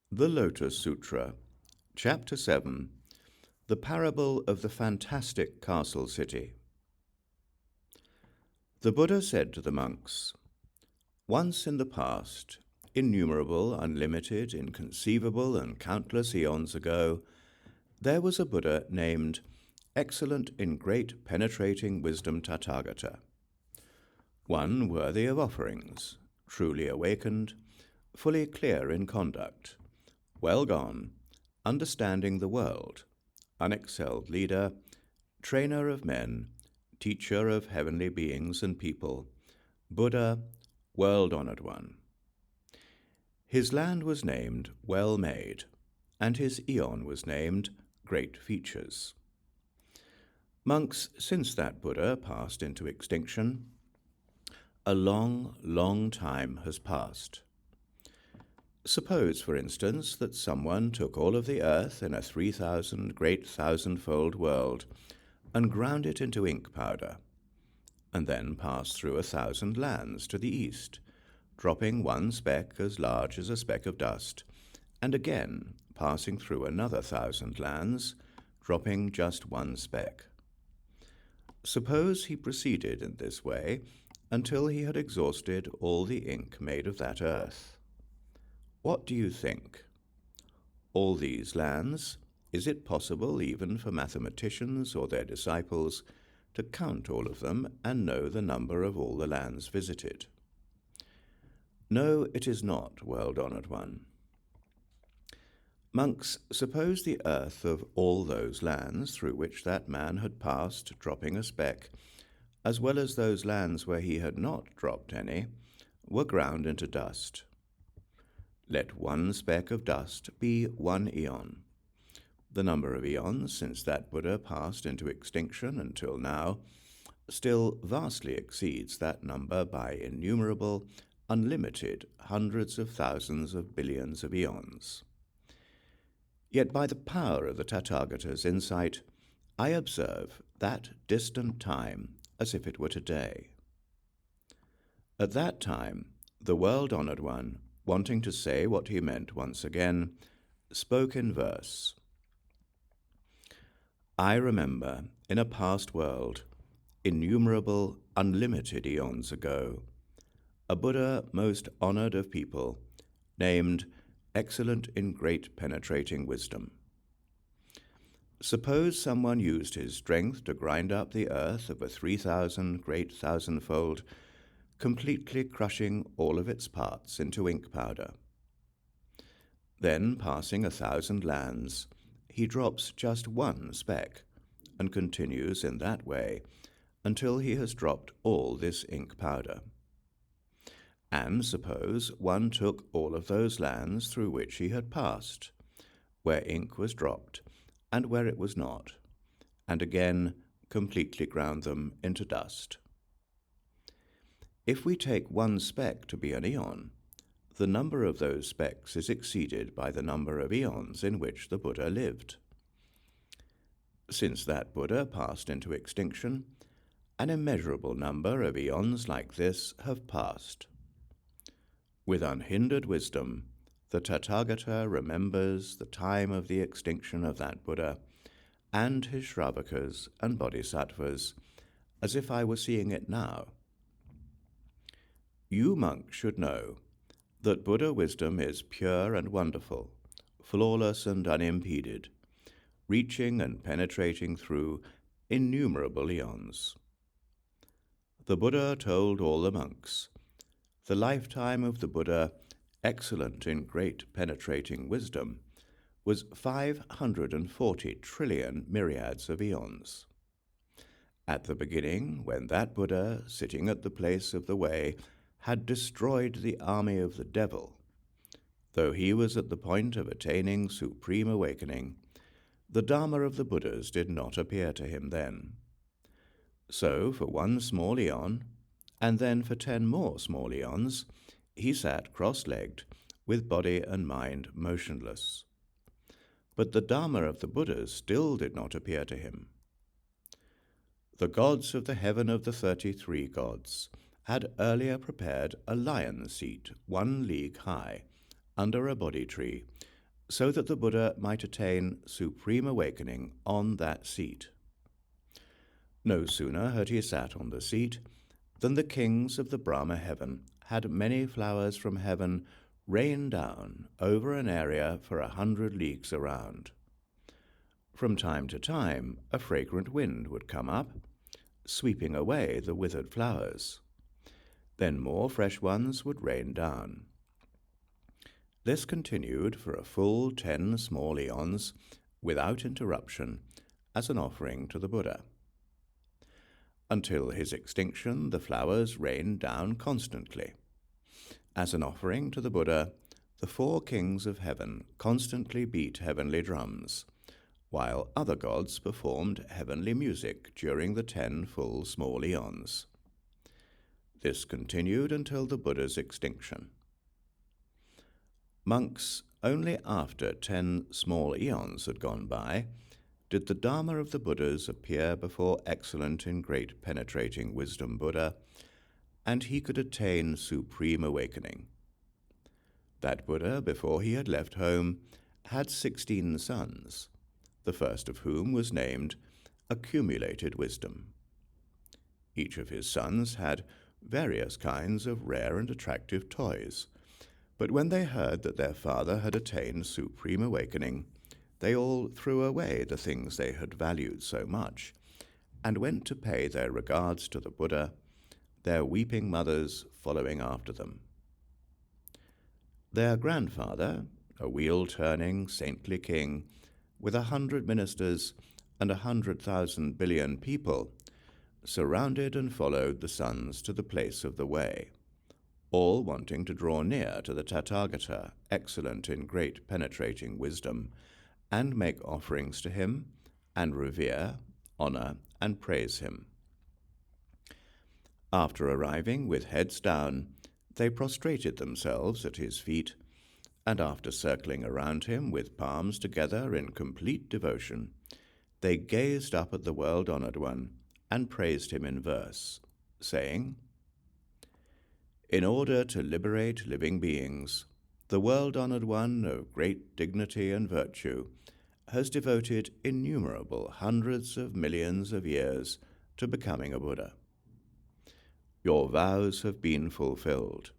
The Lotus Sutra, Chapter 7, The Parable of the Fantastic Castle City. The Buddha said to the monks, "Once in the past, innumerable, unlimited, inconceivable, and countless eons ago, there was a Buddha named Excellent in Great Penetrating Wisdom Tathagata, one worthy of offerings, truly awakened, fully clear in conduct, well gone, understanding the world, unexcelled leader, trainer of men, teacher of heavenly beings and people, Buddha, world-honored one. His land was named Well-Made, and his eon was named Great Features. Monks, since that Buddha passed into extinction, a long, long time has passed. Suppose, for instance, that someone took all of the earth in a 3,000 great thousand-fold world and ground it into ink powder, and then passed through 1,000 lands to the east, dropping one speck as large as a speck of dust, and again passing through another 1,000 lands, dropping just one speck. Suppose he proceeded in this way until he had exhausted all the ink made of that earth. What do you think? All these lands, is it possible even for mathematicians or their disciples to count all of them and know the number of all the lands visited? No, it is not, world-honored one. Monks, suppose the earth of all those lands through which that man had passed, dropping a speck, as well as those lands where he had not dropped any, were ground into dust. Let one speck of dust be 1 eon. The number of eons since that Buddha passed into extinction until now still vastly exceeds that number by innumerable, unlimited hundreds of thousands of billions of eons. Yet by the power of the Tathagata's insight, I observe that distant time as if it were today. At that time, the world-honored one, wanting to say what he meant once again, spoke in verse. I remember, in a past world, innumerable, unlimited eons ago, a Buddha most honored of people, named Excellent in Great Penetrating Wisdom. Suppose someone used his strength to grind up the earth of a 3,000 great thousandfold, completely crushing all of its parts into ink powder. Then, passing 1,000 lands, he drops just one speck, and continues in that way until he has dropped all this ink powder. And suppose one took all of those lands through which he had passed, where ink was dropped and where it was not, and again completely ground them into dust. If we take one speck to be an eon, the number of those specks is exceeded by the number of eons in which the Buddha lived. Since that Buddha passed into extinction, an immeasurable number of eons like this have passed. With unhindered wisdom, the Tathagata remembers the time of the extinction of that Buddha and his Shravakas and Bodhisattvas as if I were seeing it now. You monks should know that Buddha wisdom is pure and wonderful, flawless and unimpeded, reaching and penetrating through innumerable eons. The Buddha told all the monks, the lifetime of the Buddha, excellent in great penetrating wisdom, was 540 trillion myriads of eons. At the beginning, when that Buddha, sitting at the place of the way, had destroyed the army of the devil, though he was at the point of attaining supreme awakening, the Dharma of the Buddhas did not appear to him then. So, for one small eon, and then for 10 more small eons, he sat cross-legged, with body and mind motionless. But the Dharma of the Buddhas still did not appear to him. The gods of the heaven of the 33 gods had earlier prepared a lion's seat 1 league high, under a Bodhi tree, so that the Buddha might attain supreme awakening on that seat. No sooner had he sat on the seat than the kings of the Brahma heaven had many flowers from heaven rain down over an area for 100 leagues around. From time to time, a fragrant wind would come up, sweeping away the withered flowers. Then more fresh ones would rain down. This continued for a full 10 small eons without interruption as an offering to the Buddha. Until his extinction, the flowers rained down constantly. As an offering to the Buddha, the 4 kings of heaven constantly beat heavenly drums, while other gods performed heavenly music during the 10 full small eons. This continued until the Buddha's extinction. Monks, only after 10 small eons had gone by, did the Dharma of the Buddhas appear before excellent in great penetrating wisdom Buddha, and he could attain supreme awakening. That Buddha, before he had left home, had 16 sons, the first of whom was named Accumulated Wisdom. Each of his sons had various kinds of rare and attractive toys, but when they heard that their father had attained supreme awakening, they all threw away the things they had valued so much, and went to pay their regards to the Buddha, their weeping mothers following after them. Their grandfather, a wheel-turning, saintly king, with 100 ministers and 100,000 billion people, surrounded and followed the sons to the place of the way, all wanting to draw near to the Tathagata, excellent in great penetrating wisdom, and make offerings to him, and revere, honor, and praise him. After arriving with heads down, they prostrated themselves at his feet, and after circling around him with palms together in complete devotion, they gazed up at the world-honored one and praised him in verse, saying, "In order to liberate living beings, the world-honored one of great dignity and virtue has devoted innumerable hundreds of millions of years to becoming a Buddha. Your vows have been fulfilled.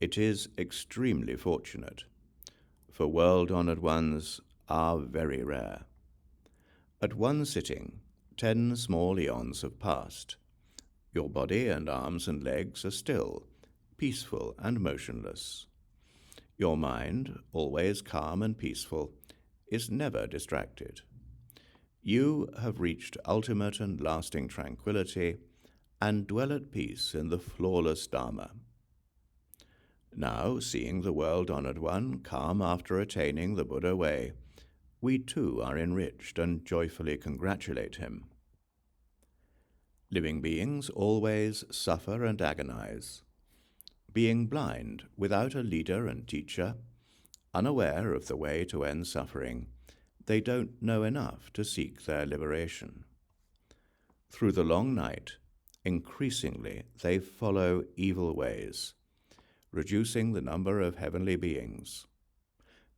It is extremely fortunate, for world-honored ones are very rare. At one sitting, 10 small eons have passed. Your body and arms and legs are still, peaceful and motionless. Your mind, always calm and peaceful, is never distracted. You have reached ultimate and lasting tranquility and dwell at peace in the flawless Dharma. Now, seeing the world-honored one calm after attaining the Buddha way, we too are enriched and joyfully congratulate him. Living beings always suffer and agonize. Being blind, without a leader and teacher, unaware of the way to end suffering, they don't know enough to seek their liberation. Through the long night, increasingly they follow evil ways, reducing the number of heavenly beings.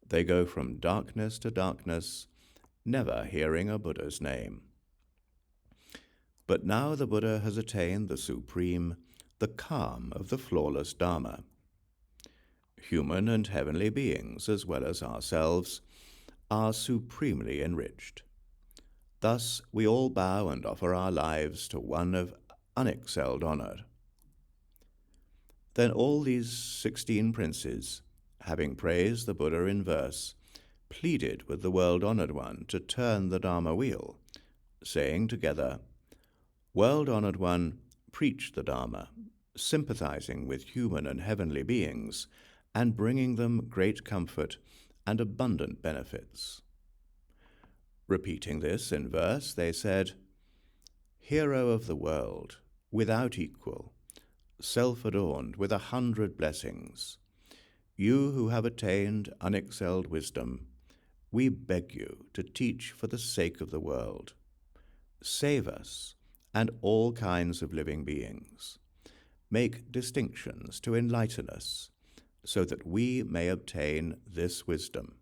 They go from darkness to darkness, never hearing a Buddha's name. But now the Buddha has attained the supreme, the calm of the flawless Dharma. Human and heavenly beings, as well as ourselves, are supremely enriched. Thus we all bow and offer our lives to one of unexcelled honor." Then all these 16 princes, having praised the Buddha in verse, pleaded with the world-honored one to turn the Dharma wheel, saying together, "World-honored one, preach the Dharma, sympathizing with human and heavenly beings, and bringing them great comfort and abundant benefits." Repeating this in verse, they said, "Hero of the world, without equal, self-adorned with 100 blessings, you who have attained unexcelled wisdom, we beg you to teach for the sake of the world. Save us and all kinds of living beings. Make distinctions to enlighten us, so that we may obtain this wisdom.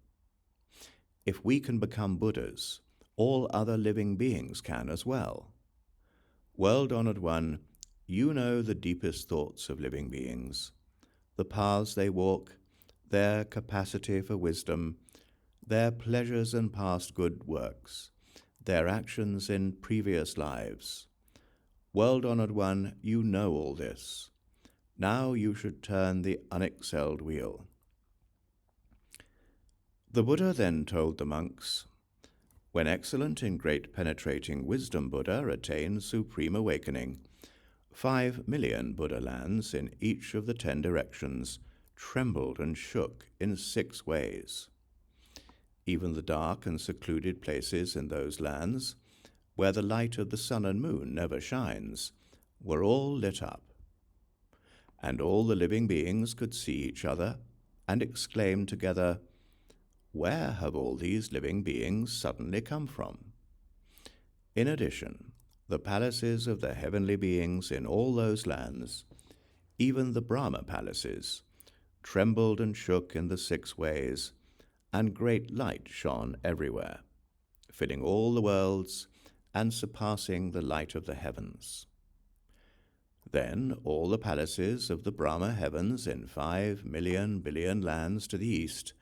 if we can become Buddhas, all other living beings can as well. World-honored one, you know the deepest thoughts of living beings, the paths they walk, their capacity for wisdom, their pleasures and past good works, their actions in previous lives. World-honored one, you know all this. Now you should turn the unexcelled wheel. The Buddha then told the monks, when excellent in great penetrating wisdom Buddha attained supreme awakening, 5 million Buddha lands in each of the 10 directions trembled and shook in 6 ways. Even the dark and secluded places in those lands, where the light of the sun and moon never shines, were all lit up. And all the living beings could see each other and exclaim together, "Where have all these living beings suddenly come from?" In addition, the palaces of the heavenly beings in all those lands, even the Brahma palaces, trembled and shook in the 6 ways, and great light shone everywhere, filling all the worlds and surpassing the light of the heavens. Then all the palaces of the Brahma heavens in 5 million billion lands to the east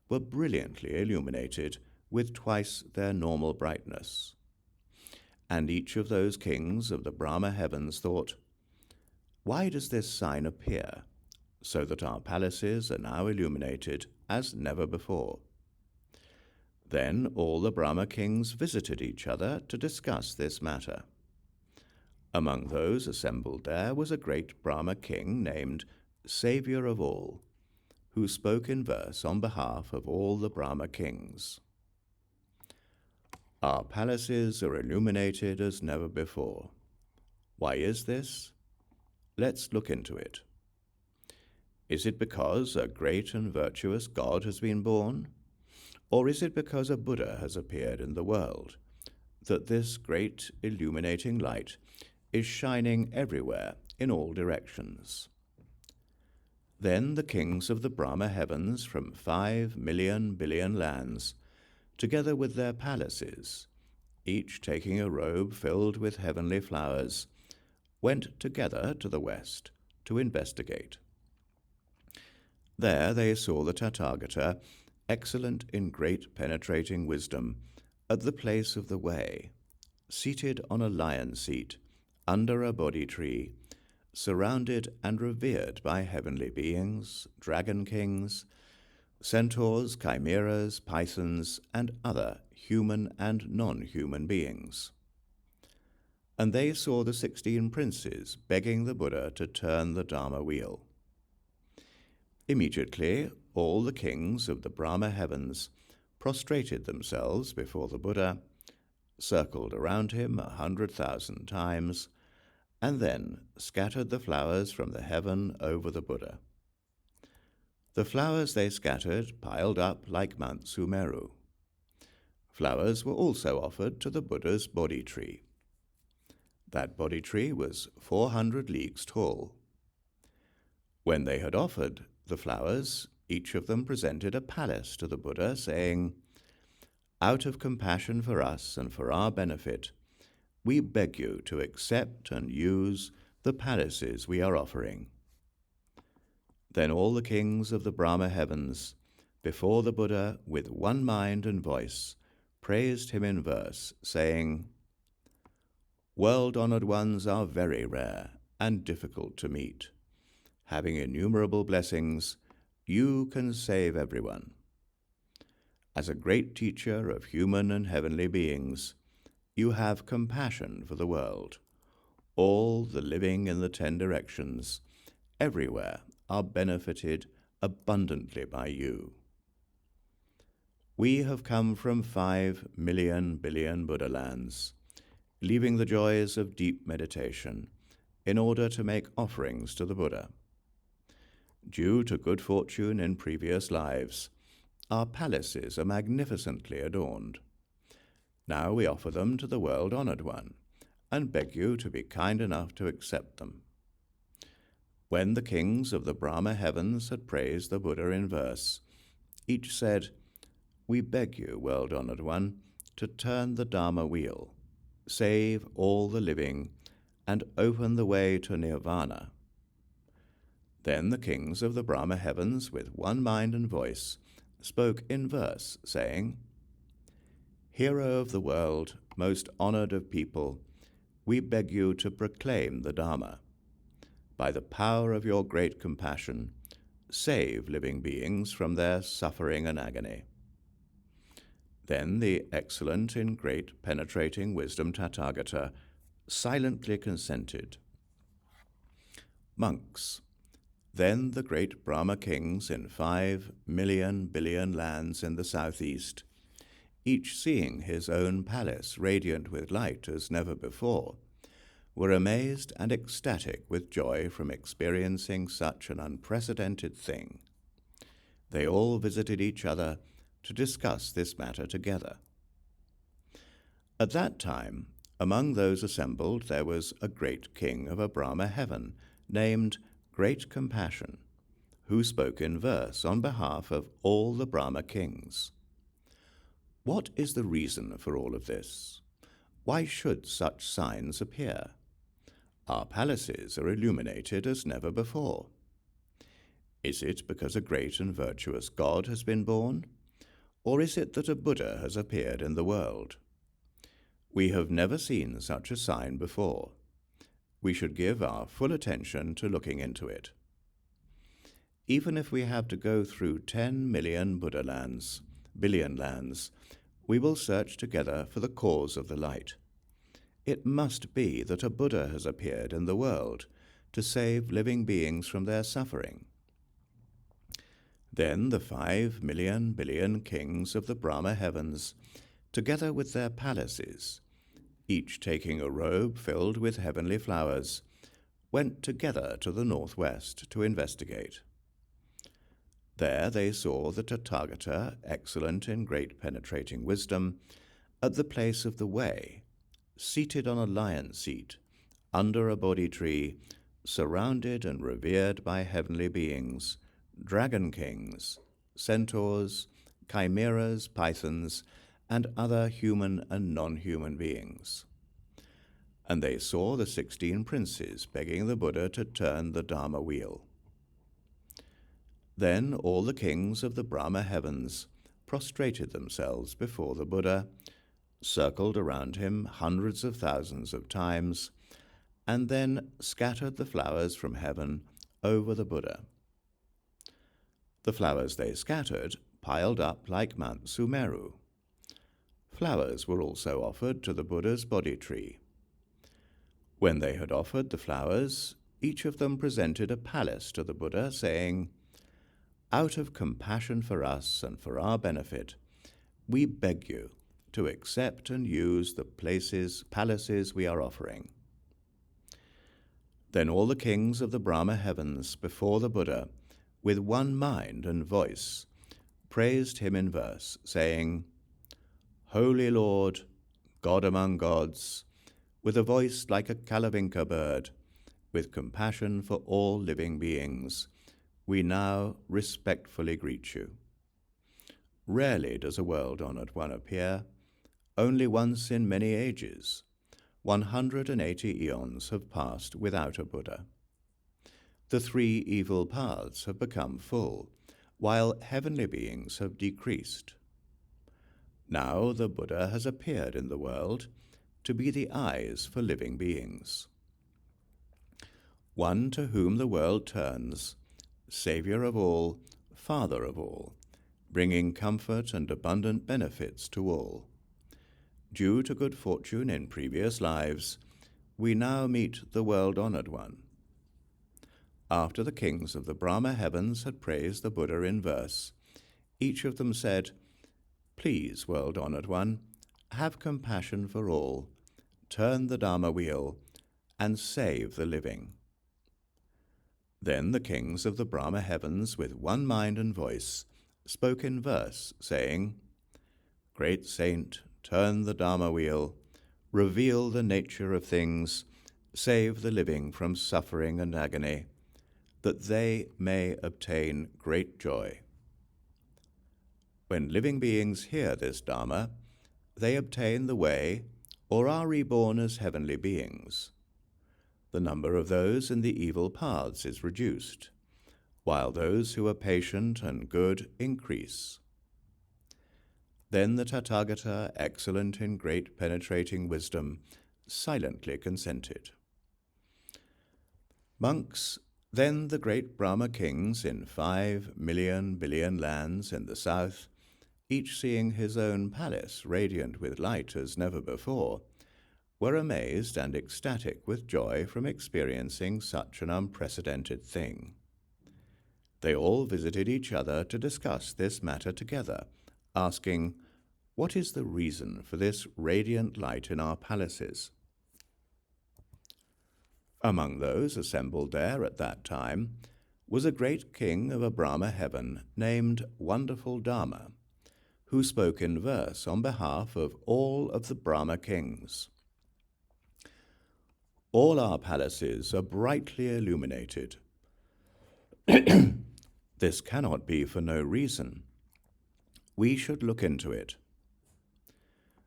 were brilliantly illuminated with twice their normal brightness. And each of those kings of the Brahma heavens thought, "Why does this sign appear, so that our palaces are now illuminated as never before?" Then all the Brahma kings visited each other to discuss this matter. Among those assembled there was a great Brahma king named Savior of All, who spoke in verse on behalf of all the Brahma kings. Our palaces are illuminated as never before. Why is this? Let's look into it. Is it because a great and virtuous God has been born? Or is it because a Buddha has appeared in the world, that this great illuminating light is shining everywhere in all directions? Then the kings of the Brahma heavens from 5 million billion lands, together with their palaces, each taking a robe filled with heavenly flowers, went together to the west to investigate. There they saw the Tathagata, excellent in great penetrating wisdom, at the place of the way, seated on a lion seat, under a Bodhi tree, surrounded and revered by heavenly beings, dragon kings, centaurs, chimeras, pythons, and other human and non-human beings. And they saw the 16 princes begging the Buddha to turn the Dharma wheel. Immediately, all the kings of the Brahma heavens prostrated themselves before the Buddha, circled around him 100,000 times, and then scattered the flowers from the heaven over the Buddha. The flowers they scattered piled up like Mount Sumeru. Flowers were also offered to the Buddha's Bodhi tree. That Bodhi tree was 400 leagues tall. When they had offered the flowers, each of them presented a palace to the Buddha, saying, "Out of compassion for us and for our benefit, we beg you to accept and use the palaces we are offering." Then all the kings of the Brahma heavens, before the Buddha, with one mind and voice, praised him in verse, saying, "World-honored ones are very rare and difficult to meet. Having innumerable blessings, you can save everyone. As a great teacher of human and heavenly beings, you have compassion for the world. All the living in the 10 directions, everywhere, are benefited abundantly by you. We have come from 5 million billion Buddha lands, leaving the joys of deep meditation, in order to make offerings to the Buddha. Due to good fortune in previous lives, our palaces are magnificently adorned. Now we offer them to the world-honored one, and beg you to be kind enough to accept them." When the kings of the Brahma heavens had praised the Buddha in verse, each said, we beg you, world-honored one, to turn the Dharma wheel, save all the living, and open the way to Nirvana. Then the kings of the Brahma heavens, with one mind and voice, spoke in verse, saying, Hero of the world, most honored of people, we beg you to proclaim the Dharma. By the power of your great compassion, save living beings from their suffering and agony. Then the excellent in great penetrating wisdom Tathagata silently consented. Monks, then the great Brahma kings in 5 million billion lands in the southeast, each seeing his own palace radiant with light as never before, were amazed and ecstatic with joy from experiencing such an unprecedented thing. They all visited each other to discuss this matter together. At that time, among those assembled, there was a great king of a Brahma heaven named Great Compassion, who spoke in verse on behalf of all the Brahma kings. What is the reason for all of this? Why should such signs appear? Our palaces are illuminated as never before. Is it because a great and virtuous God has been born? Or is it that a Buddha has appeared in the world? We have never seen such a sign before. We should give our full attention to looking into it. Even if we have to go through 10 million Buddha lands, billion lands, we will search together for the cause of the light. It must be that a Buddha has appeared in the world to save living beings from their suffering. Then the 5 million billion kings of the Brahma heavens, together with their palaces, each taking a robe filled with heavenly flowers, went together to the northwest to investigate. There they saw the Tathagata, excellent in great penetrating wisdom, at the place of the way, seated on a lion seat, under a Bodhi tree, surrounded and revered by heavenly beings, dragon kings, centaurs, chimeras, pythons, and other human and non-human beings. And they saw the 16 princes begging the Buddha to turn the Dharma wheel. Then all the kings of the Brahma heavens prostrated themselves before the Buddha, circled around him hundreds of thousands of times, and then scattered the flowers from heaven over the Buddha. The flowers they scattered piled up like Mount Sumeru. Flowers were also offered to the Buddha's Bodhi tree. When they had offered the flowers, each of them presented a palace to the Buddha, saying, Out of compassion for us and for our benefit, we beg you to accept and use the palaces we are offering. Then all the kings of the Brahma heavens before the Buddha, with one mind and voice, praised him in verse, saying, Holy Lord, God among gods, with a voice like a Kalavinka bird, with compassion for all living beings, we now respectfully greet you. Rarely does a world-honored one appear, only once in many ages. 180 eons have passed without a Buddha. The 3 evil paths have become full, while heavenly beings have decreased. Now the Buddha has appeared in the world to be the eyes for living beings. One to whom the world turns, Saviour of all, Father of all, bringing comfort and abundant benefits to all. Due to good fortune in previous lives, we now meet the world-honored one. After the kings of the Brahma heavens had praised the Buddha in verse, each of them said, Please, world-honored one, have compassion for all, turn the Dharma wheel, and save the living. Then the kings of the Brahma heavens, with one mind and voice, spoke in verse, saying, Great saint, turn the Dharma wheel, reveal the nature of things, save the living from suffering and agony, that they may obtain great joy. When When living beings hear this Dharma, they obtain the way or are reborn as heavenly beings. The number of those in the evil paths is reduced, while those who are patient and good increase. Then the Tathagata, excellent in great penetrating wisdom, silently consented. Monks, then the great Brahma kings in 5 million billion lands in the south, each seeing his own palace radiant with light as never before, were amazed and ecstatic with joy from experiencing such an unprecedented thing. They all visited each other to discuss this matter together, asking, "What is the reason for this radiant light in our palaces?" Among those assembled there at that time was a great king of a Brahma heaven named Wonderful Dharma, who spoke in verse on behalf of all of the Brahma kings. All our palaces are brightly illuminated. This cannot be for no reason. We should look into it.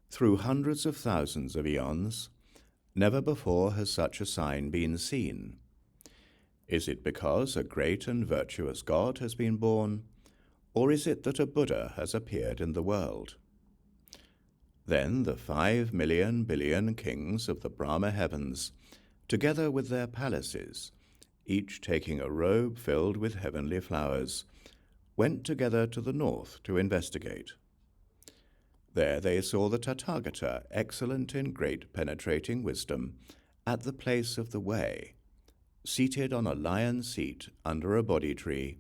Through hundreds of thousands of eons, never before has such a sign been seen. Is it because a great and virtuous God has been born, or is it that a Buddha has appeared in the world? Then the 5 million billion kings of the Brahma heavens, together with their palaces, each taking a robe filled with heavenly flowers, went together to the north to investigate. There they saw the Tathagata, excellent in great penetrating wisdom, at the place of the way, seated on a lion seat under a Bodhi tree,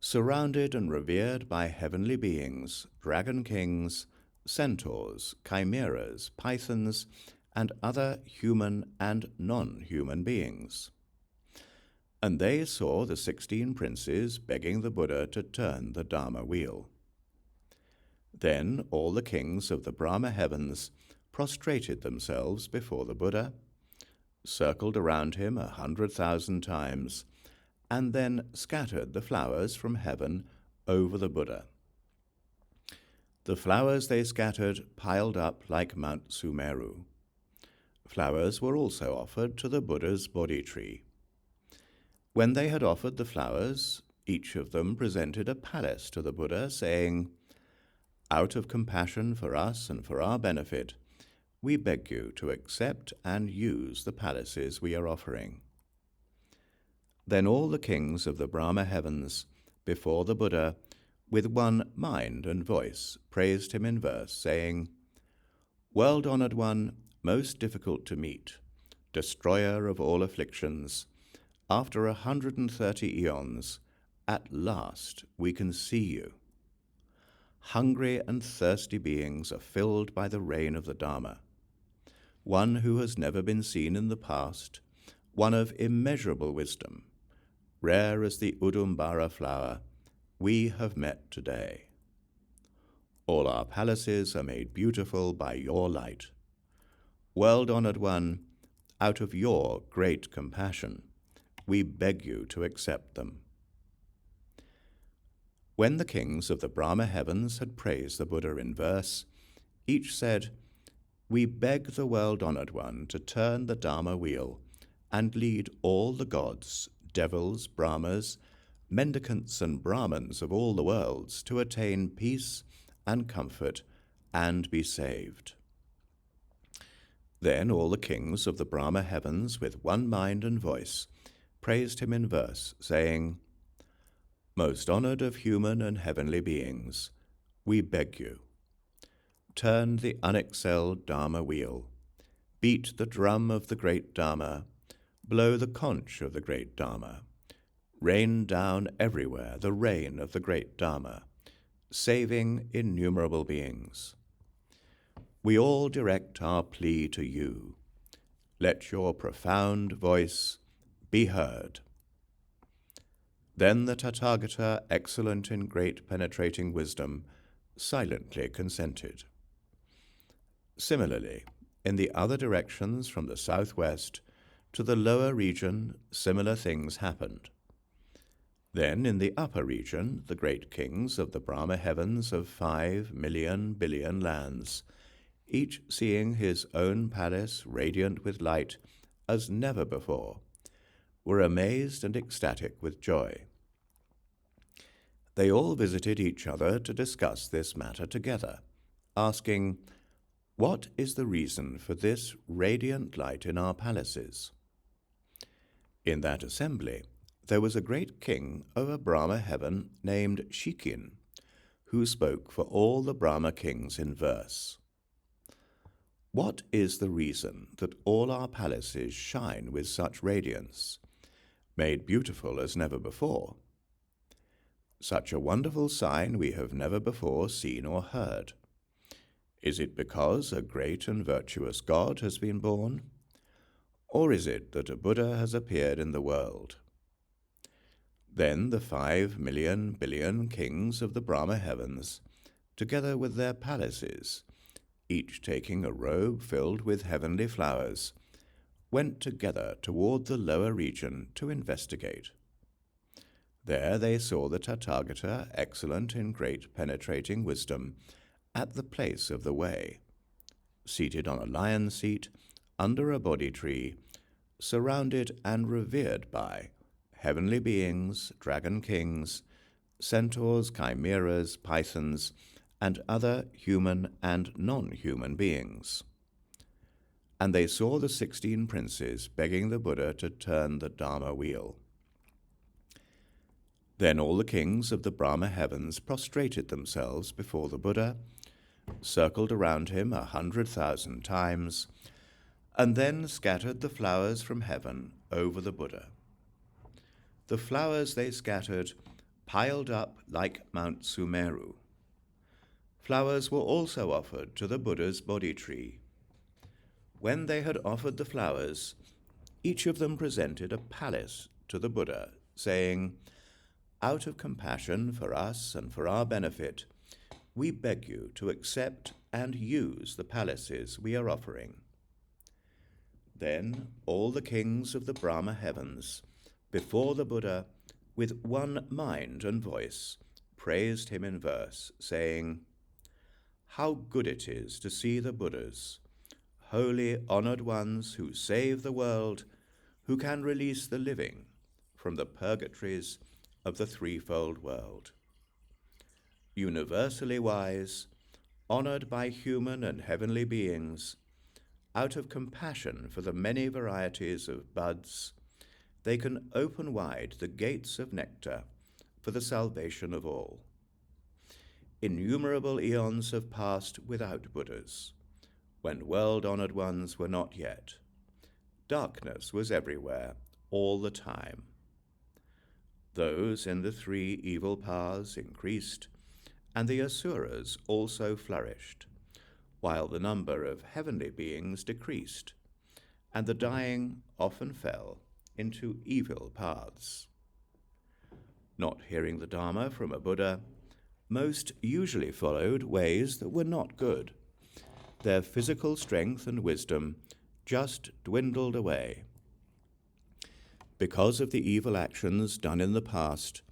surrounded and revered by heavenly beings, dragon kings, centaurs, chimeras, pythons, and other human and non-human beings. And they saw the 16 princes begging the Buddha to turn the Dharma wheel. Then all the kings of the Brahma heavens prostrated themselves before the Buddha, circled around him 100,000 times, and then scattered the flowers from heaven over the Buddha. The flowers they scattered piled up like Mount Sumeru. Flowers were also offered to the Buddha's Bodhi tree. When they had offered the flowers, each of them presented a palace to the Buddha, saying, "Out of compassion for us and for our benefit, we beg you to accept and use the palaces we are offering." Then all the kings of the Brahma heavens, before the Buddha, with one mind and voice, praised him in verse, saying, "World-honored one, most difficult to meet, destroyer of all afflictions, after 130 eons, at last we can see you. Hungry and thirsty beings are filled by the rain of the Dharma. One who has never been seen in the past, one of immeasurable wisdom, rare as the Udumbara flower, we have met today. All our palaces are made beautiful by your light. World-honored one, out of your great compassion, we beg you to accept them." When the kings of the Brahma heavens had praised the Buddha in verse, each said, "We beg the world-honored one to turn the Dharma wheel and lead all the gods, devils, Brahmas, mendicants and Brahmins of all the worlds to attain peace and comfort and be saved." Then all the kings of the Brahma heavens with one mind and voice praised him in verse, saying, "Most honored of human and heavenly beings, we beg you, turn the unexcelled Dharma wheel, beat the drum of the great Dharma, blow the conch of the great Dharma, rain down everywhere the rain of the great Dharma, saving innumerable beings. We all direct our plea to you. Let your profound voice be heard." Then the Tathagata, excellent in great penetrating wisdom, silently consented. Similarly, in the other directions from the southwest to the lower region, similar things happened. Then in the upper region, the great kings of the Brahma heavens of 5,000,000 billion lands, each seeing his own palace radiant with light as never before, were amazed and ecstatic with joy. They all visited each other to discuss this matter together, asking, "What is the reason for this radiant light in our palaces?" In that assembly, there was a great king of a Brahma heaven named Shikin, who spoke for all the Brahma kings in verse. "What is the reason that all our palaces shine with such radiance, made beautiful as never before? Such a wonderful sign we have never before seen or heard. Is it because a great and virtuous God has been born? Or is it that a Buddha has appeared in the world?" Then the 5,000,000 billion kings of the Brahma heavens, together with their palaces, each taking a robe filled with heavenly flowers, went together toward the lower region to investigate. There they saw the Tathagata, excellent in great penetrating wisdom, at the place of the way, seated on a lion seat under a Bodhi tree, surrounded and revered by heavenly beings, dragon kings, centaurs, chimeras, pythons, and other human and non-human beings. And they saw the 16 princes begging the Buddha to turn the Dharma wheel. Then all the kings of the Brahma heavens prostrated themselves before the Buddha, circled around him 100,000 times, and then scattered the flowers from heaven over the Buddha. The flowers they scattered piled up like Mount Sumeru. Flowers were also offered to the Buddha's Bodhi tree. When they had offered the flowers, each of them presented a palace to the Buddha, saying, "Out of compassion for us and for our benefit, we beg you to accept and use the palaces we are offering." Then all the kings of the Brahma heavens, before the Buddha, with one mind and voice, praised him in verse, saying, "How good it is to see the Buddhas, holy, honored ones who save the world, who can release the living from the purgatories of the threefold world. Universally wise, honored by human and heavenly beings, out of compassion for the many varieties of buds, they can open wide the gates of nectar for the salvation of all. Innumerable eons have passed without Buddhas, when world-honored ones were not yet. Darkness was everywhere, all the time. Those in the 3 evil paths increased, and the asuras also flourished, while the number of heavenly beings decreased, and the dying often fell into evil paths. Not hearing the Dharma from a Buddha, most usually followed ways that were not good. Their physical strength and wisdom just dwindled away. Because of the evil actions done in the past,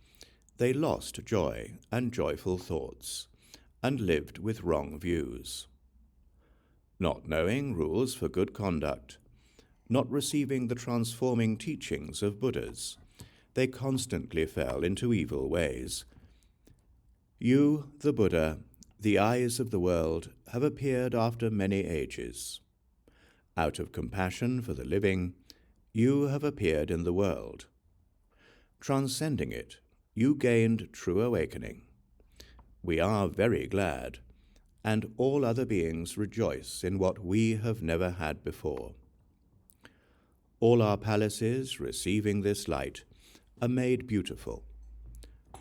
they lost joy and joyful thoughts, and lived with wrong views. Not knowing rules for good conduct, not receiving the transforming teachings of Buddhas, they constantly fell into evil ways. You, the Buddha, the eyes of the world, have appeared after many ages. Out of compassion for the living, you have appeared in the world. Transcending it, you gained true awakening. We are very glad, and all other beings rejoice in what we have never had before. All our palaces, receiving this light, are made beautiful.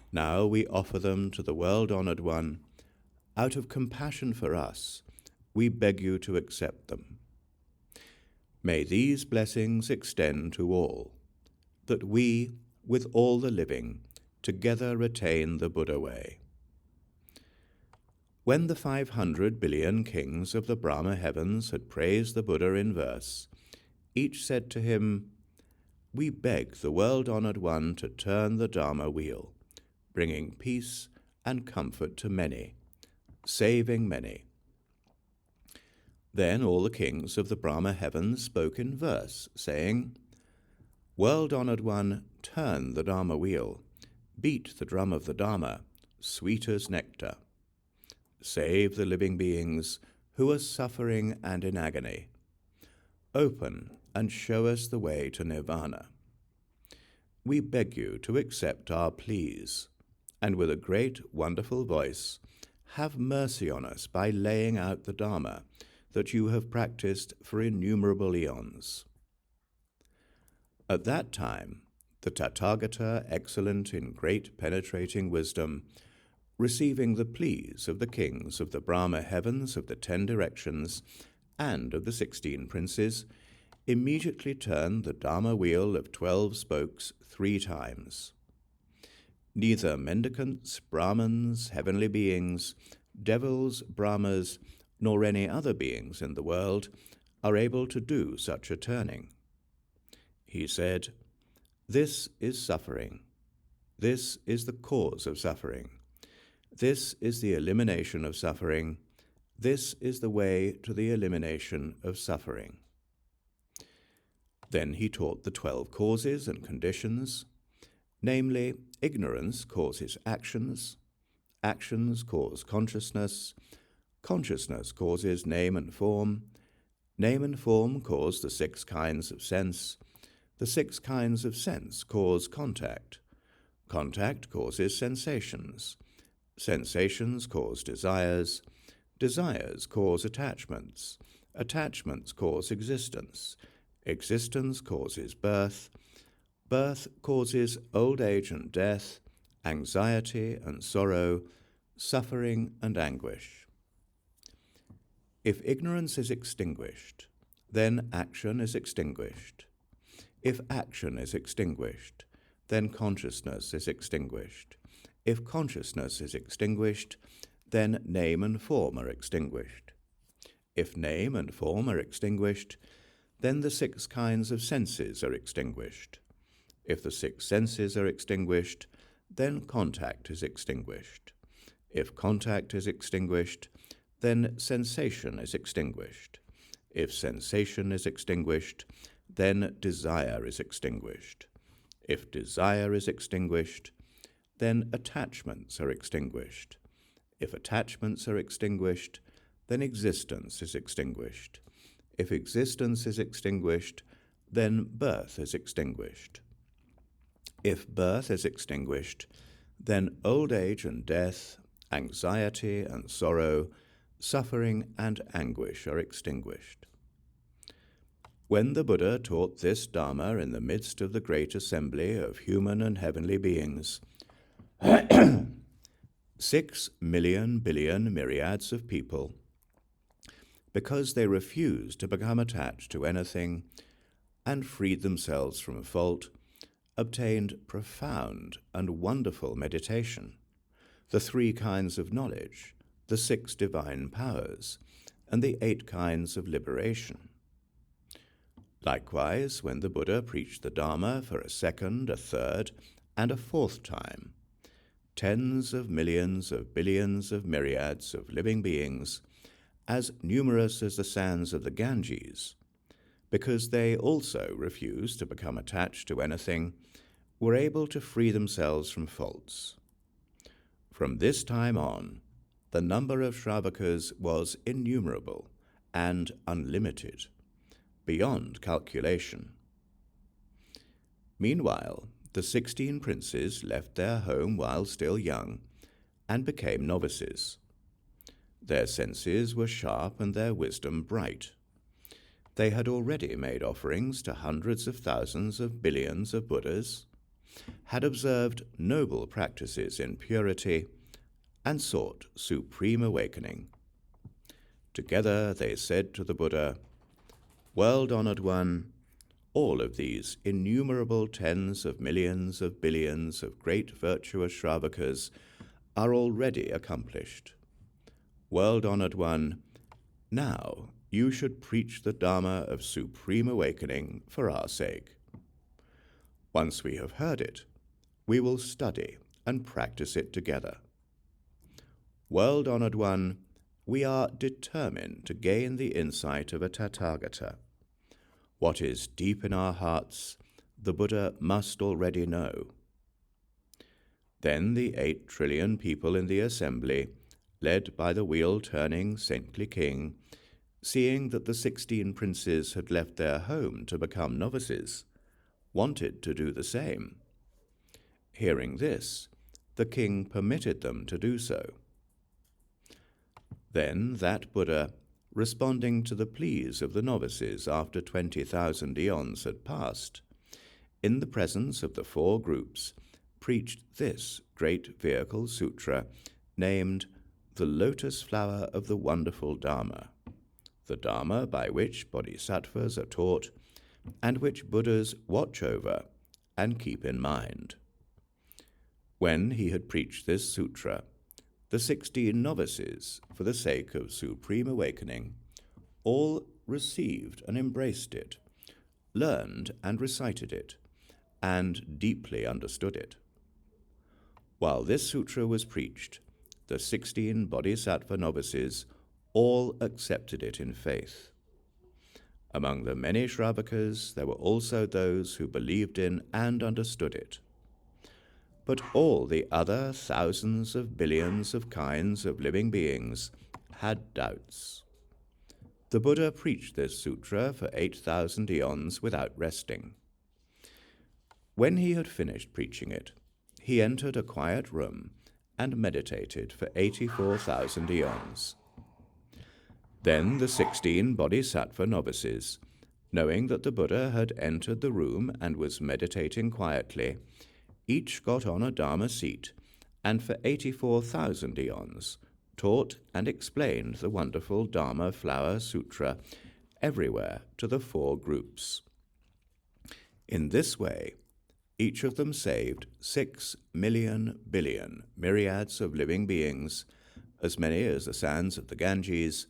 Now we offer them to the world-honored one. Out of compassion for us, we beg you to accept them. May these blessings extend to all, that we, with all the living, together attain the Buddha way. When the 500 billion kings of the Brahma heavens had praised the Buddha in verse, each said to him, we beg the world-honored one to turn the Dharma wheel, bringing peace and comfort to many, saving many." Then all the kings of the Brahma heavens spoke in verse, saying, "World-honored one, turn the Dharma wheel, beat the drum of the Dharma, sweet as nectar. Save the living beings who are suffering and in agony. Open and show us the way to Nirvana. We beg you to accept our pleas, and with a great, wonderful voice, have mercy on us by laying out the Dharma that you have practiced for innumerable eons." At that time, the Tathagata, excellent in great penetrating wisdom, receiving the pleas of the kings of the Brahma heavens of the 10 directions and of the 16 princes, immediately turned the Dharma wheel of 12 spokes 3 times. Neither mendicants, Brahmins, heavenly beings, devils, Brahmas, nor any other beings in the world are able to do such a turning. He said, "This is suffering. This is the cause of suffering. This is the elimination of suffering. This is the way to the elimination of suffering." Then he taught the 12 causes and conditions, namely, ignorance causes actions, actions cause consciousness, consciousness causes name and form cause the 6 kinds of sense, the 6 kinds of sense cause contact, contact causes sensations, sensations cause desires, desires cause attachments, attachments cause existence, existence causes birth, birth causes old age and death, anxiety and sorrow, suffering and anguish. If ignorance is extinguished, then action is extinguished. If action is extinguished, then consciousness is extinguished. If consciousness is extinguished, then name and form are extinguished. If name and form are extinguished, then the 6 kinds of senses are extinguished. If the 6 senses are extinguished, then contact is extinguished. If contact is extinguished, then sensation is extinguished. If sensation is extinguished, then desire is extinguished. If desire is extinguished, then attachments are extinguished. If attachments are extinguished, then existence is extinguished. If existence is extinguished, then birth is extinguished. If birth is extinguished, then old age and death, anxiety and sorrow, suffering and anguish are extinguished. When the Buddha taught this Dharma in the midst of the great assembly of human and heavenly beings, 6 million billion myriads of people, because they refused to become attached to anything and freed themselves from fault, obtained profound and wonderful meditation, the 3 kinds of knowledge, the 6 divine powers, and the 8 kinds of liberation. Likewise, when the Buddha preached the Dharma for a 2nd, a 3rd, and a 4th time, tens of millions of billions of myriads of living beings, as numerous as the sands of the Ganges, because they also refused to become attached to anything, were able to free themselves from faults. From this time on, the number of Shravakas was innumerable and unlimited, beyond calculation. Meanwhile, the 16 princes left their home while still young and became novices. Their senses were sharp and their wisdom bright. They had already made offerings to hundreds of thousands of billions of Buddhas, had observed noble practices in purity, and sought supreme awakening. Together they said to the Buddha, "World-honored one, all of these innumerable tens of millions of billions of great virtuous Shravakas are already accomplished. World-honored one, now you should preach the Dharma of supreme awakening for our sake." Once we have heard it, we will study and practice it together. World-honored one, we are determined to gain the insight of a Tathagata. What is deep in our hearts, the Buddha must already know. Then the 8 trillion people in the assembly, led by the wheel-turning saintly king, seeing that the 16 princes had left their home to become novices, wanted to do the same. Hearing this, the king permitted them to do so. Then that Buddha, responding to the pleas of the novices after 20,000 eons had passed, in the presence of the 4 groups, preached this great vehicle sutra named the Lotus Flower of the Wonderful Dharma, the Dharma by which bodhisattvas are taught and which Buddhas watch over and keep in mind. When he had preached this sutra, the 16 novices, for the sake of supreme awakening, all received and embraced it, learned and recited it, and deeply understood it. While this sutra was preached, the 16 bodhisattva novices all accepted it in faith. Among the many Shravakas, there were also those who believed in and understood it. But all the other thousands of billions of kinds of living beings had doubts. The Buddha preached this sutra for 8,000 eons without resting. When he had finished preaching it, he entered a quiet room and meditated for 84,000 eons. Then the 16 bodhisattva novices, knowing that the Buddha had entered the room and was meditating quietly, each got on a Dharma seat, and for 84,000 eons taught and explained the wonderful Dharma Flower Sutra everywhere to the 4 groups. In this way, each of them saved 6 million billion myriads of living beings, as many as the sands of the Ganges,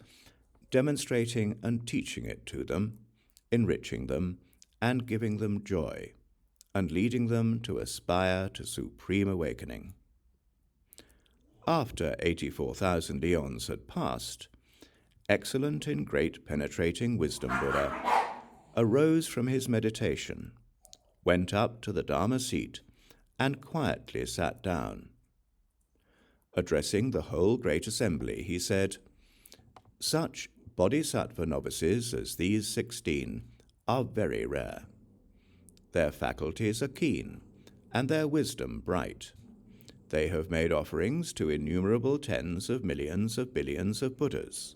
demonstrating and teaching it to them, enriching them, and giving them joy, and leading them to aspire to supreme awakening. After 84,000 eons had passed, excellent in great penetrating wisdom Buddha arose from his meditation, went up to the Dharma seat, and quietly sat down. Addressing the whole great assembly, he said, "Such bodhisattva novices as these 16 are very rare. Their faculties are keen, and their wisdom bright. They have made offerings to innumerable tens of millions of billions of Buddhas.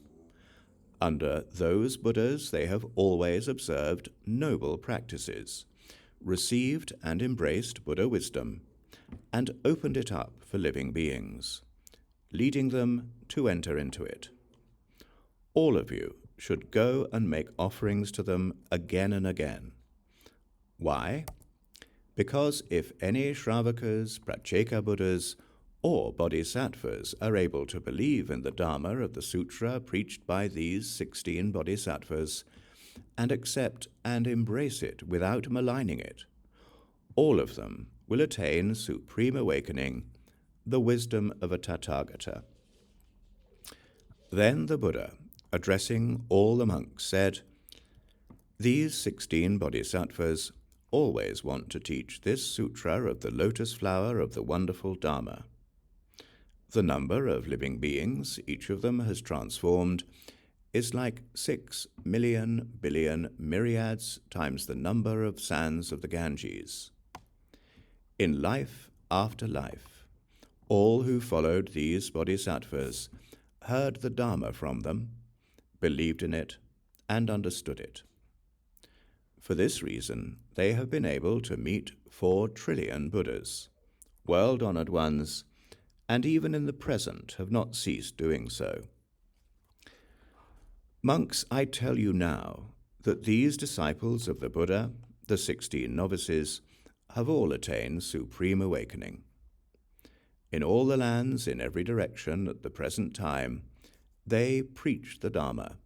Under those Buddhas they have always observed noble practices, received and embraced Buddha wisdom, and opened it up for living beings, leading them to enter into it. All of you should go and make offerings to them again and again. Why? Because if any Shravakas, Pratyeka Buddhas, or Bodhisattvas are able to believe in the Dharma of the Sutra preached by these 16 Bodhisattvas, and accept and embrace it without maligning it, all of them will attain supreme awakening, the wisdom of a Tathagata." Then the Buddha, addressing all the monks, said, "These 16 Bodhisattvas always want to teach this sutra of the lotus flower of the wonderful Dharma. The number of living beings each of them has transformed is like 6 million billion myriads times the number of sands of the Ganges. In life after life, all who followed these bodhisattvas heard the Dharma from them, believed in it, and understood it. For this reason, they have been able to meet 4 trillion Buddhas, world-honored ones, and even in the present have not ceased doing so. Monks, I tell you now that these disciples of the Buddha, the 16 novices, have all attained supreme awakening. In all the lands, in every direction, at the present time, they preach the Dharma,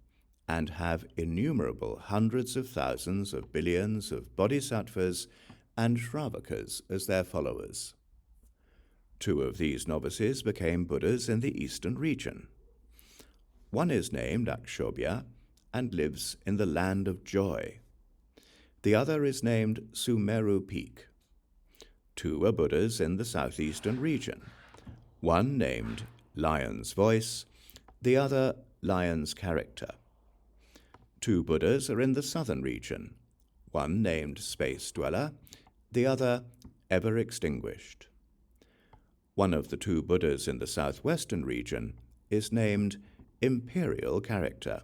and have innumerable hundreds of thousands of billions of bodhisattvas and Shravakas as their followers. 2 of these novices became Buddhas in the eastern region. One is named Akshobhya and lives in the land of joy. The other is named Sumeru Peak. 2 are Buddhas in the southeastern region. One named Lion's Voice, the other Lion's Character. 2 Buddhas are in the southern region. One named Space Dweller, the other Ever Extinguished. One of the 2 Buddhas in the southwestern region is named Imperial Character,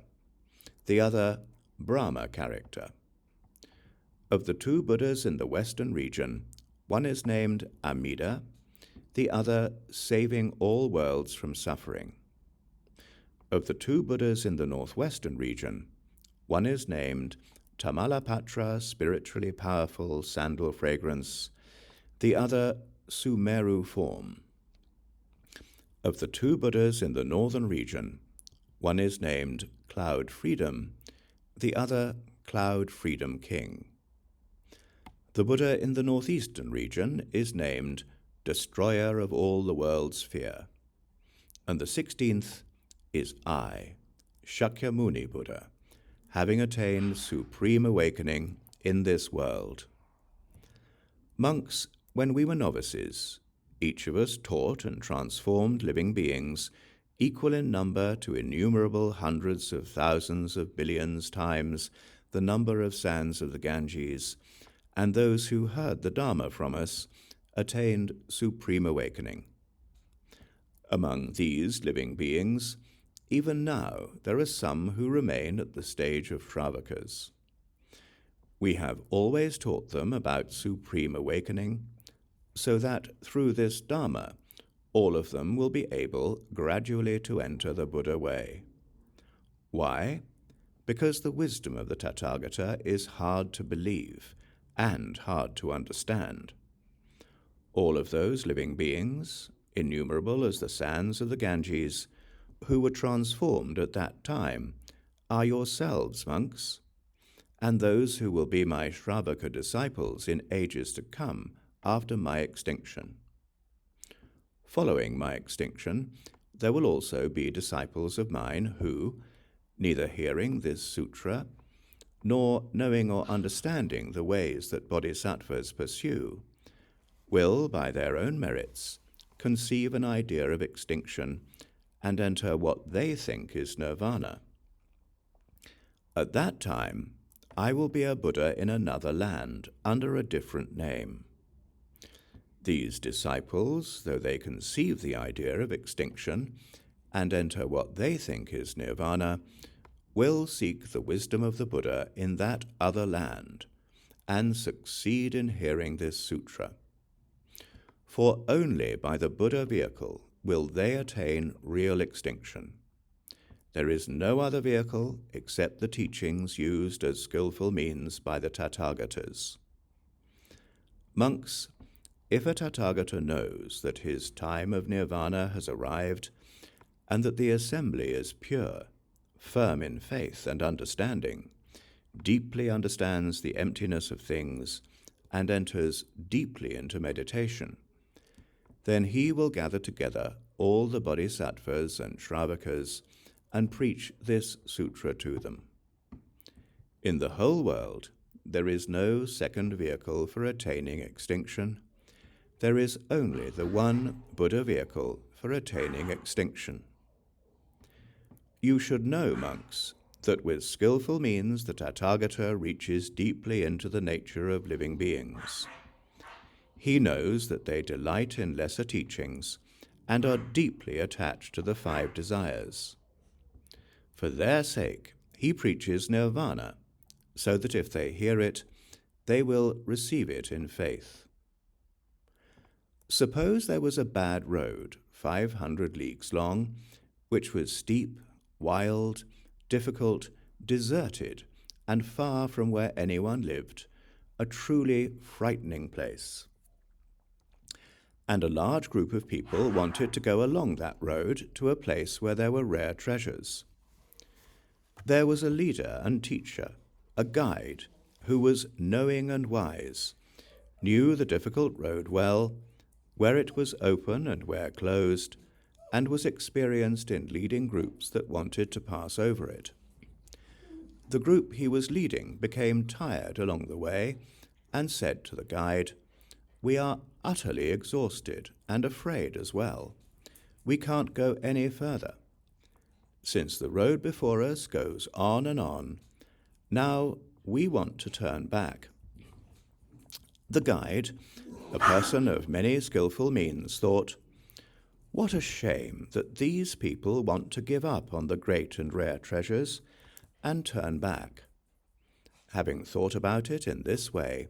the other Brahma Character. Of the 2 Buddhas in the western region, one is named Amida, the other Saving All Worlds from Suffering. Of the 2 Buddhas in the northwestern region, one is named Tamalapatra, Spiritually Powerful Sandal Fragrance, the other Sumeru Form. Of the 2 Buddhas in the northern region, one is named Cloud Freedom, the other Cloud Freedom King. The Buddha in the northeastern region is named Destroyer of All the World's Fear, and the 16th is I, Shakyamuni Buddha, having attained supreme awakening in this world. Monks, when we were novices, each of us taught and transformed living beings equal in number to innumerable hundreds of thousands of billions times the number of sands of the Ganges, and those who heard the Dharma from us attained supreme awakening. Among these living beings, even now there are some who remain at the stage of Shravakas. We have always taught them about supreme awakening, so that through this Dharma, all of them will be able gradually to enter the Buddha way. Why? Because the wisdom of the Tathagata is hard to believe and hard to understand. All of those living beings, innumerable as the sands of the Ganges, who were transformed at that time, are yourselves, monks, and those who will be my Shravaka disciples in ages to come after my extinction. Following my extinction, there will also be disciples of mine who, neither hearing this sutra, nor knowing or understanding the ways that bodhisattvas pursue, will, by their own merits, conceive an idea of extinction and enter what they think is nirvana. At that time, I will be a Buddha in another land under a different name. These disciples, though they conceive the idea of extinction and enter what they think is nirvana, will seek the wisdom of the Buddha in that other land and succeed in hearing this sutra. For only by the Buddha vehicle will they attain real extinction. There is no other vehicle except the teachings used as skillful means by the Tathagatas. Monks, if a Tathagata knows that his time of nirvana has arrived, and that the assembly is pure, firm in faith and understanding, deeply understands the emptiness of things, and enters deeply into meditation, then he will gather together all the bodhisattvas and Shravakas and preach this sutra to them. In the whole world, there is no second vehicle for attaining extinction. There is only the one Buddha vehicle for attaining extinction. You should know, monks, that with skillful means the Tathagata reaches deeply into the nature of living beings. He knows that they delight in lesser teachings and are deeply attached to the 5 desires. For their sake, he preaches nirvana, so that if they hear it, they will receive it in faith. Suppose there was a bad road, 500 leagues long, which was steep, wild, difficult, deserted, and far from where anyone lived, a truly frightening place. And a large group of people wanted to go along that road to a place where there were rare treasures. There was a leader and teacher, a guide, who was knowing and wise, knew the difficult road well, where it was open and where closed, and was experienced in leading groups that wanted to pass over it. The group he was leading became tired along the way and said to the guide, "We are utterly exhausted and afraid as well. We can't go any further. Since the road before us goes on and on, now we want to turn back." The guide, a person of many skillful means, thought, "What a shame that these people want to give up on the great and rare treasures and turn back." Having thought about it in this way,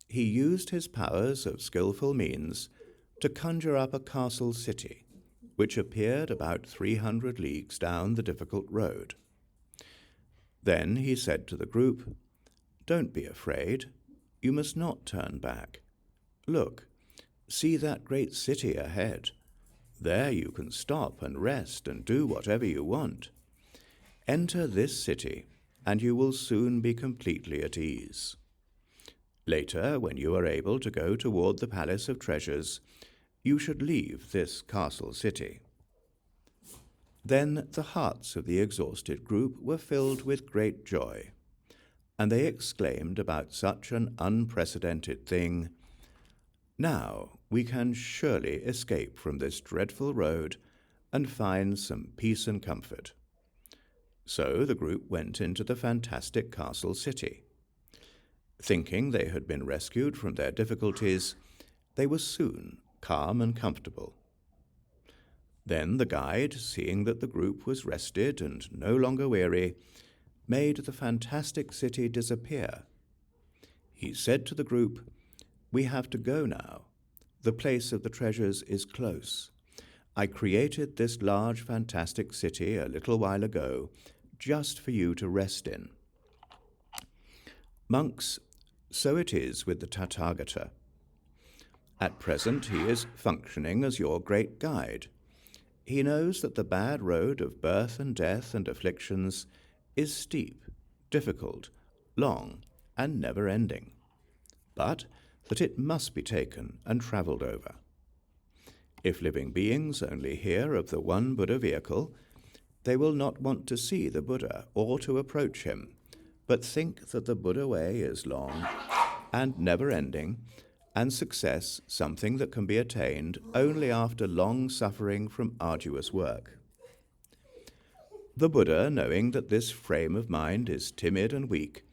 he used his powers of skillful means to conjure up a castle city, which appeared about 300 leagues down the difficult road. Then he said to the group, "Don't be afraid. You must not turn back. Look, see that great city ahead. There you can stop and rest and do whatever you want. Enter this city, and you will soon be completely at ease. Later, when you are able to go toward the Palace of Treasures, you should leave this castle city." Then the hearts of the exhausted group were filled with great joy, and they exclaimed about such an unprecedented thing, "Now we can surely escape from this dreadful road and find some peace and comfort." So the group went into the fantastic castle city. Thinking they had been rescued from their difficulties, they were soon calm and comfortable. Then the guide, seeing that the group was rested and no longer weary, made the fantastic city disappear. He said to the group, "We have to go now. The place of the treasures is close. I created this large fantastic city a little while ago just for you to rest in." Monks, so it is with the Tathagata. At present he is functioning as your great guide. He knows that the bad road of birth and death and afflictions is steep, difficult, long, and never-ending, but that it must be taken and travelled over. If living beings only hear of the one Buddha vehicle, they will not want to see the Buddha or to approach him, but think that the Buddha way is long and never-ending, and success something that can be attained only after long suffering from arduous work. The Buddha, knowing that this frame of mind is timid and weak,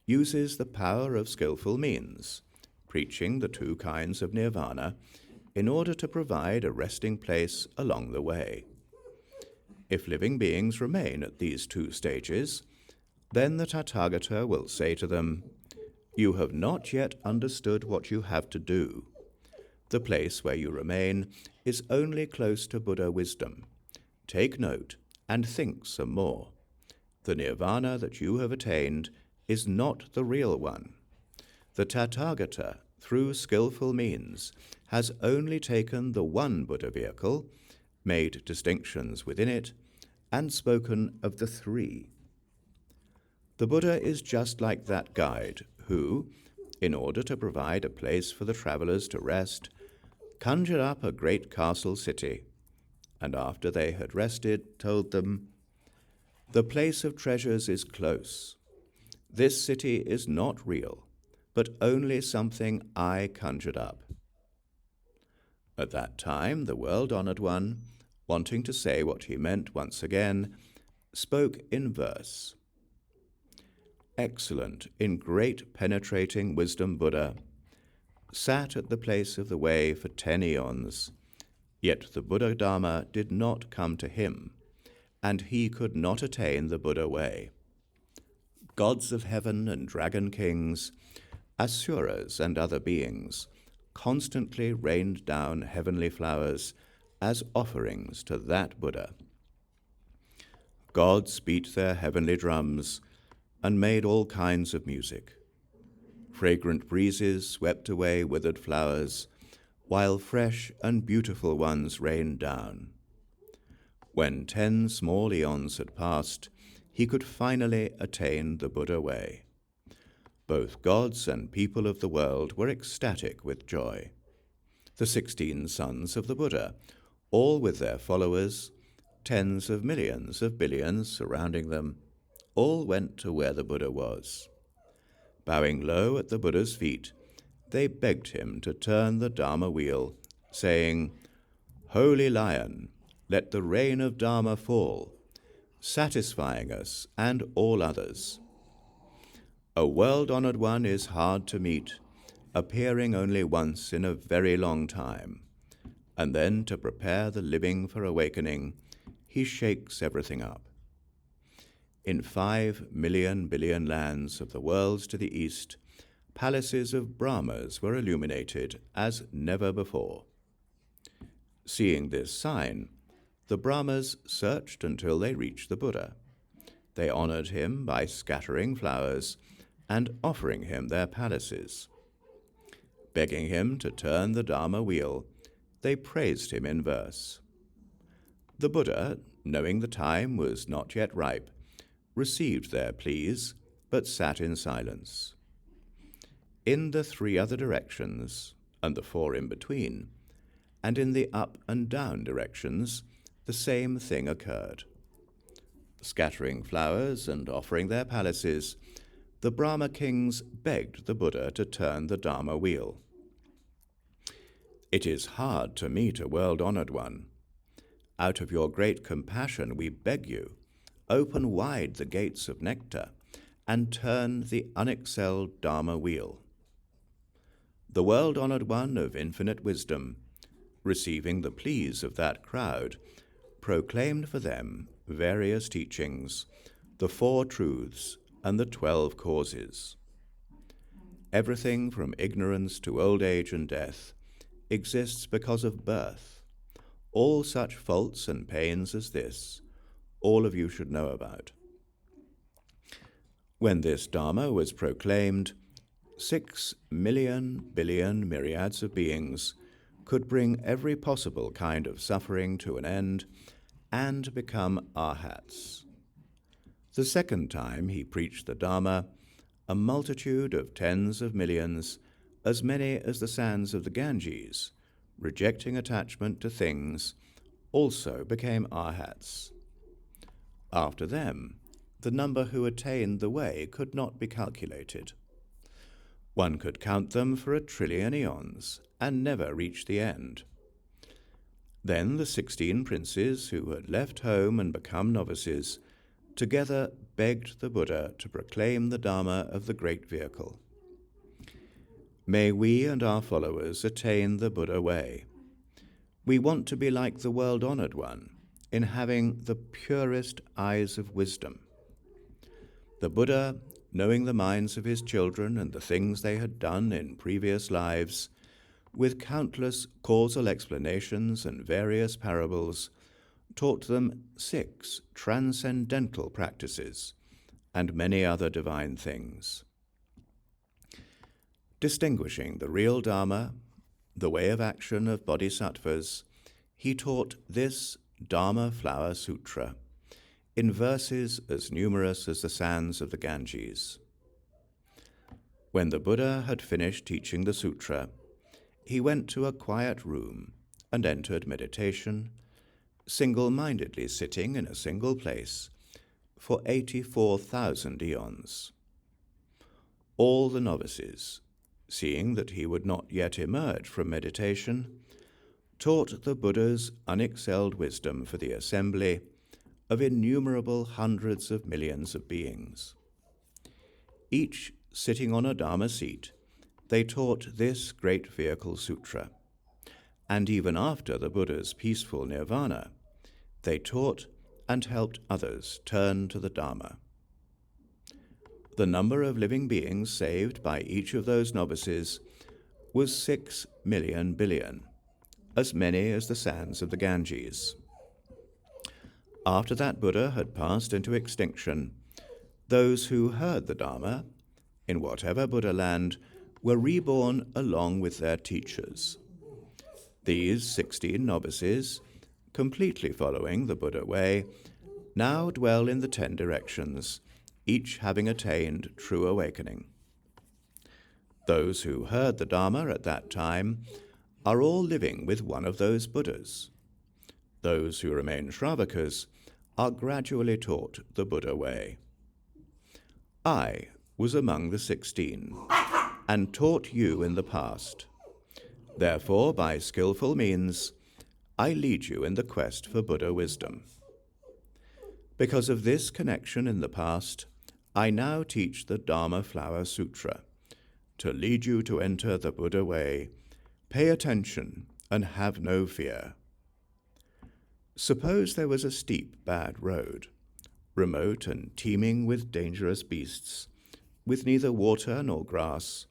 uses the power of skillful means, preaching the two kinds of nirvana, in order to provide a resting place along the way. If living beings remain at these two stages, then the Tathagata will say to them, "You have not yet understood what you have to do. The place where you remain is only close to Buddha wisdom. Take note and think some more. The nirvana that you have attained is not the real one. The Tathagata, through skillful means, has only taken the one Buddha vehicle, made distinctions within it, and spoken of the three." The Buddha is just like that guide who, in order to provide a place for the travellers to rest, conjured up a great castle city, and after they had rested, told them, "The place of treasures is close. This city is not real, but only something I conjured up." At that time, the world-honored one, wanting to say what he meant once again, spoke in verse. "Excellent in great penetrating wisdom Buddha sat at the place of the way for 10 eons, yet the Buddha Dharma did not come to him, and he could not attain the Buddha way. Gods of heaven and dragon kings, asuras and other beings, constantly rained down heavenly flowers as offerings to that Buddha. Gods beat their heavenly drums and made all kinds of music. Fragrant breezes swept away withered flowers, while fresh and beautiful ones rained down. When 10 small eons had passed, he could finally attain the Buddha way. Both gods and people of the world were ecstatic with joy. The 16 sons of the Buddha, all with their followers, tens of millions of billions surrounding them, all went to where the Buddha was. Bowing low at the Buddha's feet, they begged him to turn the Dharma wheel, saying, "Holy Lion, let the rain of Dharma fall, satisfying us and all others. A world-honored one is hard to meet, appearing only once in a very long time, and then to prepare the living for awakening, he shakes everything up. In 5 million billion lands of the worlds to the east, palaces of Brahmas were illuminated as never before. Seeing this sign, the Brahmas searched until they reached the Buddha. They honored him by scattering flowers and offering him their palaces. Begging him to turn the Dharma wheel, they praised him in verse. The Buddha, knowing the time was not yet ripe, received their pleas, but sat in silence. In the 3 other directions, and the 4 in between, and in the up and down directions, the same thing occurred. Scattering flowers and offering their palaces, the Brahma kings begged the Buddha to turn the Dharma wheel. "It is hard to meet a world-honored one. Out of your great compassion we beg you, open wide the gates of nectar and turn the unexcelled Dharma wheel." The world-honored one of infinite wisdom, receiving the pleas of that crowd, proclaimed for them various teachings, the 4 truths, and the 12 causes. Everything from ignorance to old age and death exists because of birth. All such faults and pains as this, all of you should know about. When this Dharma was proclaimed, 6 million billion myriads of beings could bring every possible kind of suffering to an end and become arhats. The second time he preached the Dharma, a multitude of tens of millions, as many as the sands of the Ganges, rejecting attachment to things, also became arhats. After them, the number who attained the way could not be calculated. One could count them for 1 trillion eons and never reach the end. Then the 16 princes who had left home and become novices together begged the Buddha to proclaim the Dharma of the great vehicle. May we and our followers attain the Buddha way. We want to be like the world-honored one in having the purest eyes of wisdom. The Buddha, knowing the minds of his children and the things they had done in previous lives, with countless causal explanations and various parables, taught them 6 transcendental practices and many other divine things. Distinguishing the real Dharma, the way of action of bodhisattvas, he taught this Dharma Flower Sutra in verses as numerous as the sands of the Ganges. When the Buddha had finished teaching the sutra, he went to a quiet room and entered meditation, single-mindedly sitting in a single place for 84,000 eons. All the novices, seeing that he would not yet emerge from meditation, taught the Buddha's unexcelled wisdom for the assembly of innumerable hundreds of millions of beings. Each sitting on a Dharma seat, they taught this great vehicle sutra, and even after the Buddha's peaceful nirvana, they taught and helped others turn to the Dharma. The number of living beings saved by each of those novices was 6 million billion, as many as the sands of the Ganges. After that Buddha had passed into extinction, those who heard the Dharma, in whatever Buddha land, were reborn along with their teachers. These 16 novices, completely following the Buddha way, now dwell in the 10 directions, each having attained true awakening. Those who heard the Dharma at that time are all living with one of those Buddhas. Those who remain Shravakas are gradually taught the Buddha way. I was among the 16 and taught you in the past. Therefore, by skillful means, I lead you in the quest for Buddha wisdom. Because of this connection in the past, I now teach the Dharma Flower Sutra, to lead you to enter the Buddha way. Pay attention and have no fear. Suppose there was a steep, bad road, remote and teeming with dangerous beasts, with neither water nor grass,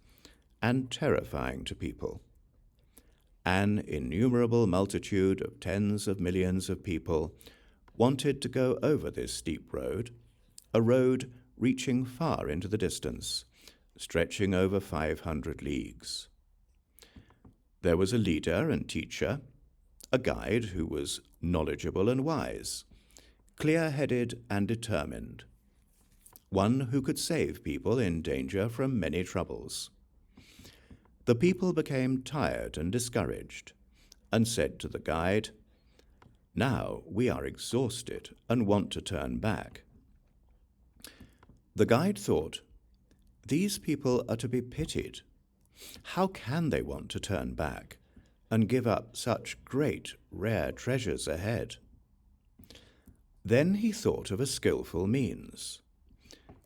and terrifying to people. An innumerable multitude of tens of millions of people wanted to go over this steep road, a road reaching far into the distance, stretching over 500 leagues. There was a leader and teacher, a guide who was knowledgeable and wise, clear-headed and determined, one who could save people in danger from many troubles. The people became tired and discouraged, and said to the guide, "Now we are exhausted and want to turn back." The guide thought, "These people are to be pitied. How can they want to turn back and give up such great, rare treasures ahead?" Then he thought of a skillful means.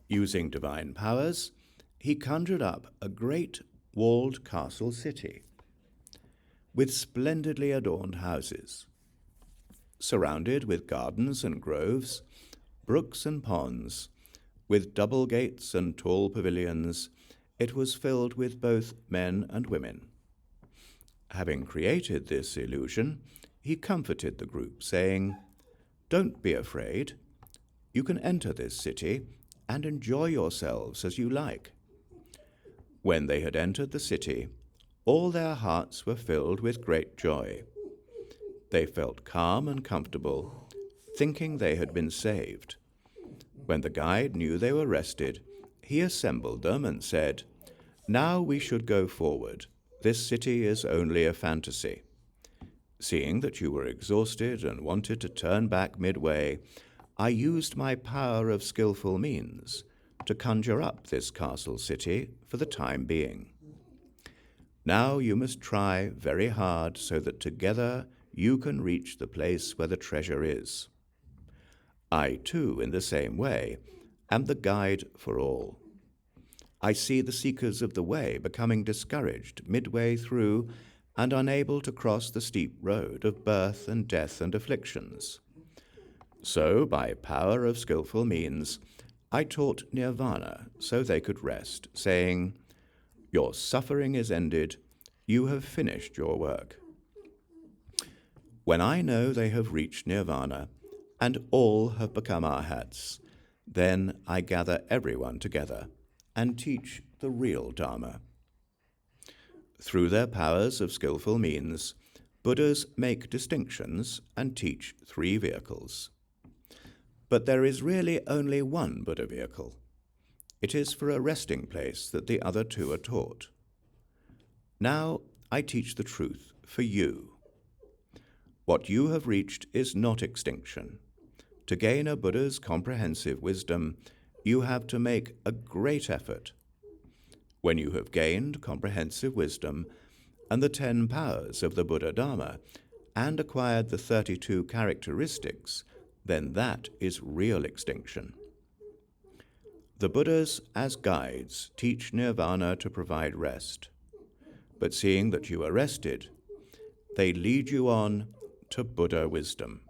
Using divine powers, he conjured up a great walled castle city with splendidly adorned houses. Surrounded with gardens and groves, brooks and ponds, with double gates and tall pavilions, it was filled with both men and women. Having created this illusion, he comforted the group, saying, "Don't be afraid. You can enter this city and enjoy yourselves as you like." When they had entered the city, all their hearts were filled with great joy. They felt calm and comfortable, thinking they had been saved. When the guide knew they were rested, he assembled them and said, "Now we should go forward. This city is only a fantasy. Seeing that you were exhausted and wanted to turn back midway, I used my power of skillful means to conjure up this castle city for the time being. Now you must try very hard so that together you can reach the place where the treasure is. I, too, in the same way, am the guide for all. I see the seekers of the way becoming discouraged midway through and unable to cross the steep road of birth and death and afflictions. So, by power of skillful means, I taught Nirvana so they could rest, saying, 'Your suffering is ended, you have finished your work.' When I know they have reached Nirvana, and all have become arhats, then I gather everyone together and teach the real Dharma. Through their powers of skillful means, Buddhas make distinctions and teach 3 vehicles. But there is really only one Buddha vehicle. It is for a resting place that the other 2 are taught. Now I teach the truth for you. What you have reached is not extinction. To gain a Buddha's comprehensive wisdom, you have to make a great effort. When you have gained comprehensive wisdom and the 10 powers of the Buddha Dharma and acquired the 32 characteristics, then that is real extinction. The Buddhas, as guides, teach Nirvana to provide rest. But seeing that you are rested, they lead you on to Buddha wisdom.